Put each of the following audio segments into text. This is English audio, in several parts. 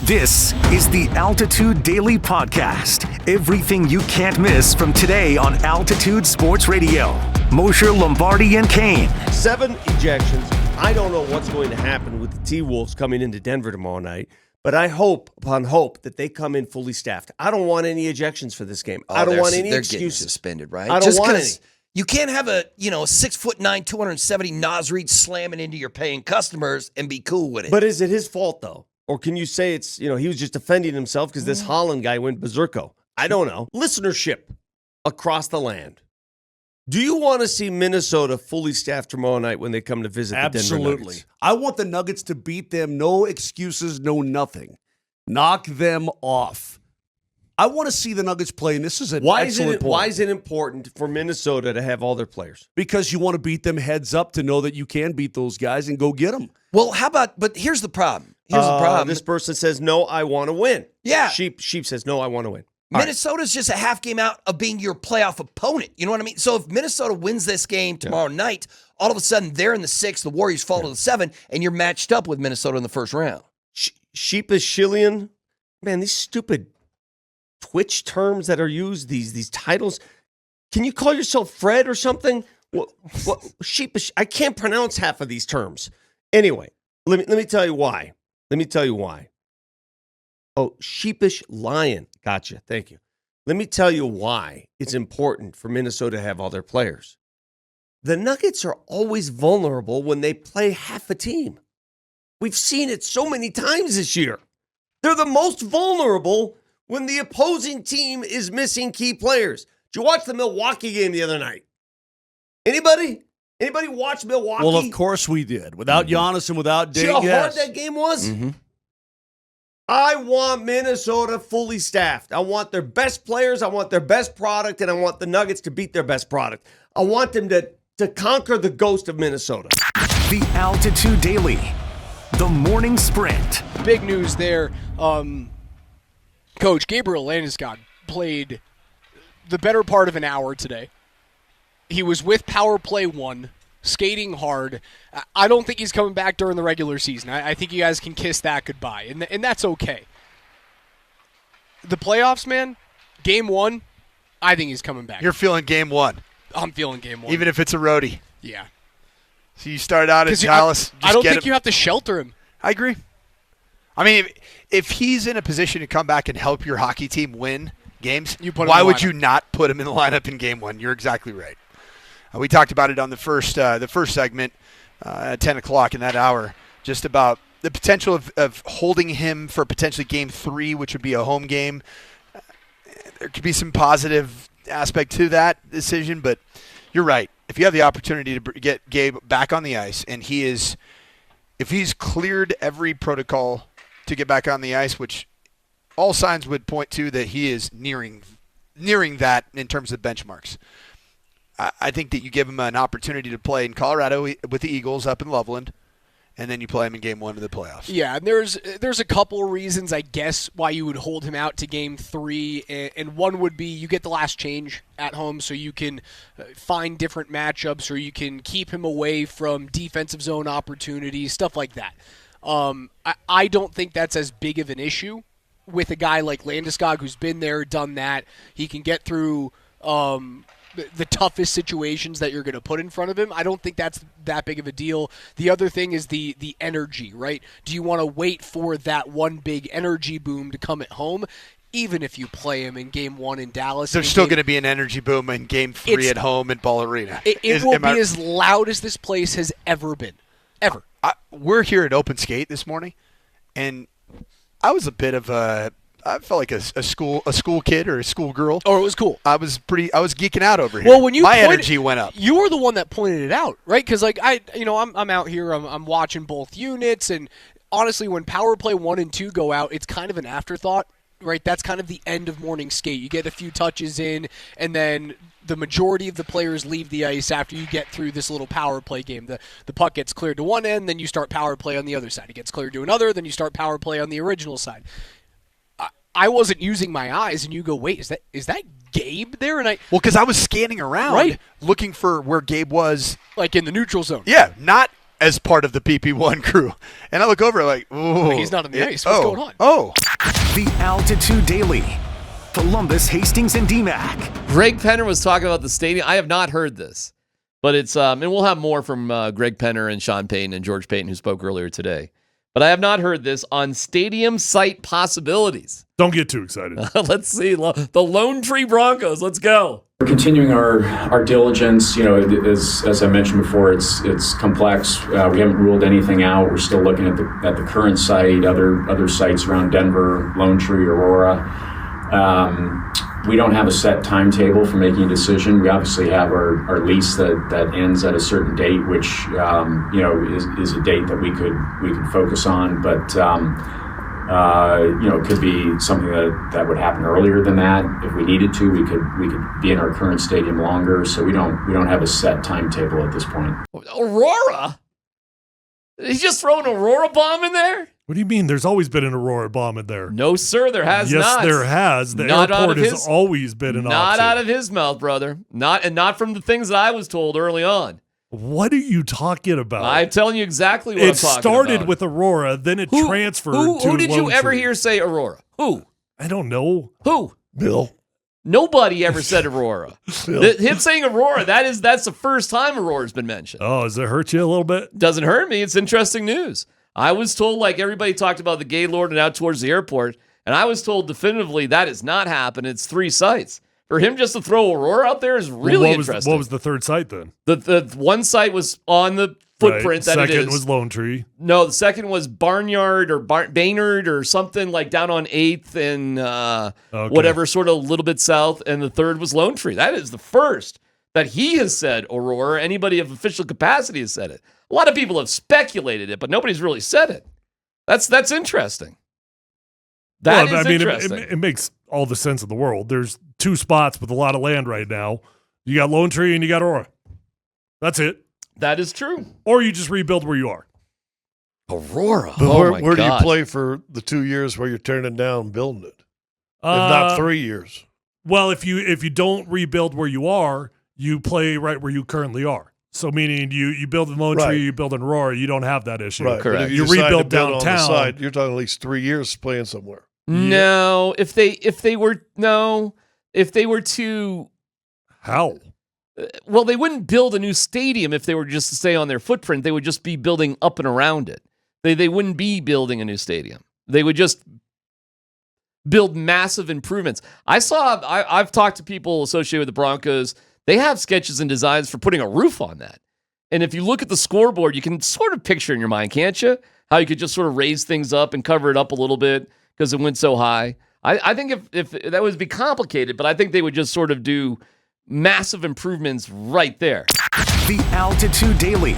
This is the Altitude Daily Podcast. Everything you can't miss from today on Altitude Sports Radio. Mosher, Lombardi, and Kane. 7 ejections. I don't know what's going to happen with the T-Wolves coming into Denver tomorrow night, but I hope, upon hope, that they come in fully staffed. I don't want any ejections for this game. I don't want any they're excuses. Getting suspended, right? I don't want any. You can't have a 6'9", 270 Nas Reed slamming into your paying customers and be cool with it. But is it his fault, though? Or can you say it's, he was just defending himself because this Holland guy went berserko? I don't know. Listenership across the land. Do you want to see Minnesota fully staffed tomorrow night when they come to visit the Denver Nuggets? Absolutely. I want the Nuggets to beat them. No excuses, no nothing. Knock them off. I want to see the Nuggets play, and this is an excellent point. Why is it important for Minnesota to have all their players? Because you want to beat them heads up to know that you can beat those guys and go get them. Well, but here's the problem. This person says, no, I want to win. Yeah. Sheep says, no, I want to win. Minnesota's just a half game out of being your playoff opponent. You know what I mean? So if Minnesota wins this game tomorrow night, all of a sudden they're in the 6, the Warriors fall to the 7, and you're matched up with Minnesota in the first round. Sheepish Shillian. Man, these stupid Twitch terms that are used, these titles. Can you call yourself Fred or something? What sheepish? I can't pronounce half of these terms. Anyway, let me tell you why. Oh, sheepish lion. Gotcha. Thank you. Let me tell you why it's important for Minnesota to have all their players. The Nuggets are always vulnerable when they play half a team. We've seen it so many times this year. They're the most vulnerable when the opposing team is missing key players. Did you watch the Milwaukee game the other night? Anybody watch Milwaukee? Well, of course we did. Without Giannis and without Dame. See how hard that game was? Mm-hmm. I want Minnesota fully staffed. I want their best players. I want their best product, and I want the Nuggets to beat their best product. I want them to conquer the ghost of Minnesota. The Altitude Daily. The Morning Sprint. Big news there. Coach Gabriel Landeskog played the better part of an hour today. He was with Power Play 1, skating hard. I don't think he's coming back during the regular season. I think you guys can kiss that goodbye, and that's okay. The playoffs, man, Game 1, I think he's coming back. You're feeling Game 1. I'm feeling Game 1. Even if it's a roadie. Yeah. So you start out as Dallas. I don't think you have to shelter him. I agree. I mean, if he's in a position to come back and help your hockey team win games, why would you not put him in the lineup in Game 1? You're exactly right. We talked about it on the first segment at 10 o'clock in that hour, just about the potential of holding him for potentially Game 3, which would be a home game. There could be some positive aspect to that decision, but you're right. If you have the opportunity to get Gabe back on the ice, and if he's cleared every protocol to get back on the ice, which all signs would point to that he is nearing that in terms of benchmarks. I think that you give him an opportunity to play in Colorado with the Eagles up in Loveland, and then you play him in Game 1 of the playoffs. Yeah, and there's a couple reasons, I guess, why you would hold him out to Game 3, and one would be you get the last change at home, so you can find different matchups, or you can keep him away from defensive zone opportunities, stuff like that. I don't think that's as big of an issue with a guy like Landeskog who's been there, done that. He can get through the toughest situations that you're going to put in front of him. I don't think that's that big of a deal. The other thing is the energy, right? Do you want to wait for that one big energy boom to come at home? Even if you play him in Game 1 in Dallas. There's still going to be an energy boom in Game 3 at home in Ball Arena. It will be as loud as this place has ever been. Ever. We're here at Open Skate this morning, and I was a bit of I felt like a school kid or a school girl. Oh, it was cool. I was geeking out over here. Well, when my energy went up. You were the one that pointed it out, right? Because I'm out here, I'm watching both units, and honestly, when Power Play 1 and 2 go out, it's kind of an afterthought, right? That's kind of the end of morning skate. You get a few touches in, and then the majority of the players leave the ice after you get through this little power play game. The puck gets cleared to one end, then you start power play on the other side. It gets cleared to another, then you start power play on the original side. I wasn't using my eyes, and you go, wait, is that Gabe there? And because I was scanning around, looking for where Gabe was, like in the neutral zone. Yeah, not as part of the PP1 crew. And I look over like, ooh. He's not on the ice. What's going on? Oh. The Altitude Daily. Columbus, Hastings, and DMAC. Greg Penner was talking about the stadium. I have not heard this, but it's and we'll have more from Greg Penner and Sean Payton and George Payton, who spoke earlier today. But I have not heard this on stadium site possibilities. Don't get too excited. Let's see. The Lone Tree Broncos. Let's go. We're continuing our diligence. You know, as I mentioned before, it's complex. We haven't ruled anything out. We're still looking at the current site, other sites around Denver, Lone Tree, Aurora. We don't have a set timetable for making a decision. We obviously have our lease that ends at a certain date, which is a date that we could focus on. But it could be something that would happen earlier than that if we needed to. We could be in our current stadium longer. So we don't have a set timetable at this point. Aurora? He's just throwing an Aurora bomb in there? What do you mean? There's always been an Aurora bomb in there. No, sir, there has yes, not. Yes, there has. The not airport has always been an option. Not out of his mouth, brother. Not from the things that I was told early on. What are you talking about? I'm telling you exactly what I'm talking about. It started with Aurora, then it transferred to Who did you Lone ever Tree. hear say Aurora? Who? I don't know. Who? Bill. Nobody ever said Aurora. Him saying Aurora, that's the first time Aurora's been mentioned. Oh, does it hurt you a little bit? Doesn't hurt me. It's interesting news. I was told, like everybody talked about the Gaylord and out towards the airport, and I was told definitively that has not happened. It's 3 sites. For him just to throw Aurora out there is really interesting. What was the third site then? The one site was on the footprint that it is. Second was Lone Tree. No, the second was Barnyard or Baynard or something like down on 8th and whatever, sort of a little bit south. And the third was Lone Tree. That is the first that he has said Aurora. Anybody of official capacity has said it. A lot of people have speculated it, but nobody's really said it. That's interesting. Interesting. It makes all the sense in the world. There's 2 spots with a lot of land right now. You got Lone Tree and you got Aurora. That's it. That is true. Or you just rebuild where you are. Aurora. But where do you play for the 2 years where you're turning down building it? If not 3 years. Well, if you don't rebuild where you are, you play right where you currently are. So meaning you build in Lone Tree, you build in Aurora, you don't have that issue. Right. Correct. But if you rebuild downtown. On the side, you're talking at least 3 years playing somewhere. No, if they were to how? Well, they wouldn't build a new stadium if they were just to stay on their footprint. They would just be building up and around it. They wouldn't be building a new stadium. They would just build massive improvements. I've talked to people associated with the Broncos. They have sketches and designs for putting a roof on that. And if you look at the scoreboard, you can sort of picture in your mind, can't you? How you could just sort of raise things up and cover it up a little bit because it went so high. I think if that would be complicated, but I think they would just sort of do massive improvements right there. The Altitude Daily.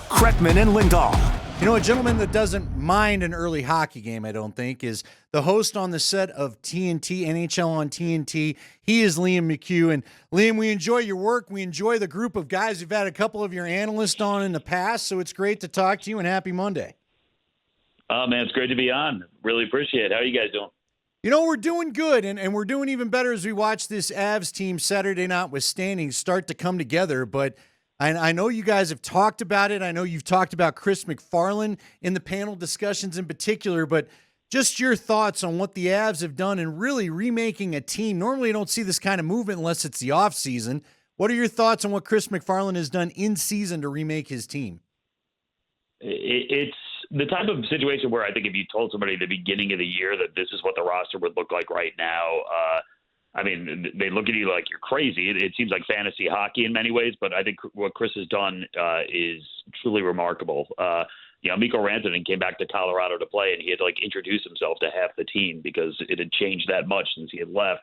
Kretman and Lindahl. You know, a gentleman that doesn't mind an early hockey game, I don't think, is the host on the set of TNT, NHL on TNT. He is Liam McHugh. And Liam, we enjoy your work. We enjoy the group of guys. We've had a couple of your analysts on in the past, so it's great to talk to you, and happy Monday. Oh, man, it's great to be on. Really appreciate it. How are you guys doing? You know, we're doing good, and we're doing even better as we watch this Avs team, Saturday notwithstanding, start to come together. But I know you guys have talked about it. I know you've talked about Chris MacFarland in the panel discussions in particular, but just your thoughts on what the Avs have done in really remaking a team. Normally you don't see this kind of movement unless it's the offseason. What are your thoughts on what Chris MacFarland has done in season to remake his team? It's the type of situation where I think if you told somebody at the beginning of the year that this is what the roster would look like right now, I mean, they look at you like you're crazy. It seems like fantasy hockey in many ways, but I think what Chris has done is truly remarkable. Mikko Rantanen came back to Colorado to play, and he had to introduce himself to half the team because it had changed that much since he had left.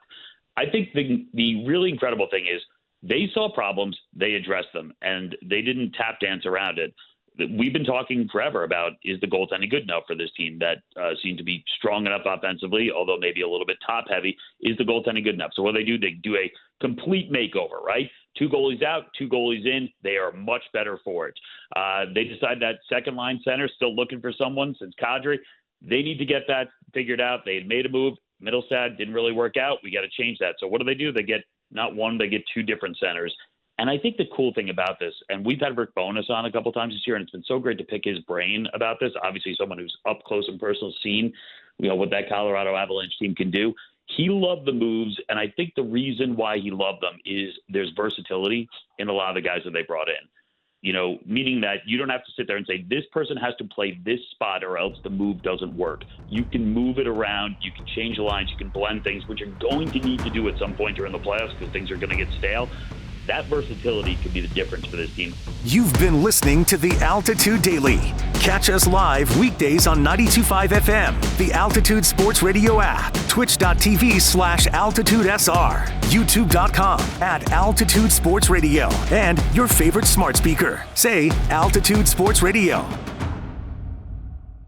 I think the really incredible thing is they saw problems, they addressed them, and they didn't tap dance around it. We've been talking forever about, is the goaltending good enough for this team that seemed to be strong enough offensively, although maybe a little bit top heavy? Is the goaltending good enough? So what do? They do a complete makeover, right? 2 goalies out, 2 goalies in. They are much better for it. They decide that second line center, still looking for someone since Kadri. They need to get that figured out. They had made a move. Middlestad didn't really work out. We got to change that. So what do? They get not one, they get 2 different centers. And I think the cool thing about this, and we've had Rick Bowness on a couple times this year, and it's been so great to pick his brain about this. Obviously, someone who's up close and personal, seen, what that Colorado Avalanche team can do. He loved the moves, and I think the reason why he loved them is there's versatility in a lot of the guys that they brought in. Meaning that you don't have to sit there and say, this person has to play this spot or else the move doesn't work. You can move it around. You can change the lines. You can blend things, which you're going to need to do at some point during the playoffs because things are going to get stale. That versatility could be the difference for this team. You've been listening to the Altitude Daily. Catch us live weekdays on 92.5 FM, the Altitude Sports Radio app, twitch.tv/AltitudeSR, youtube.com @Altitude Sports Radio, and your favorite smart speaker. Say Altitude Sports Radio.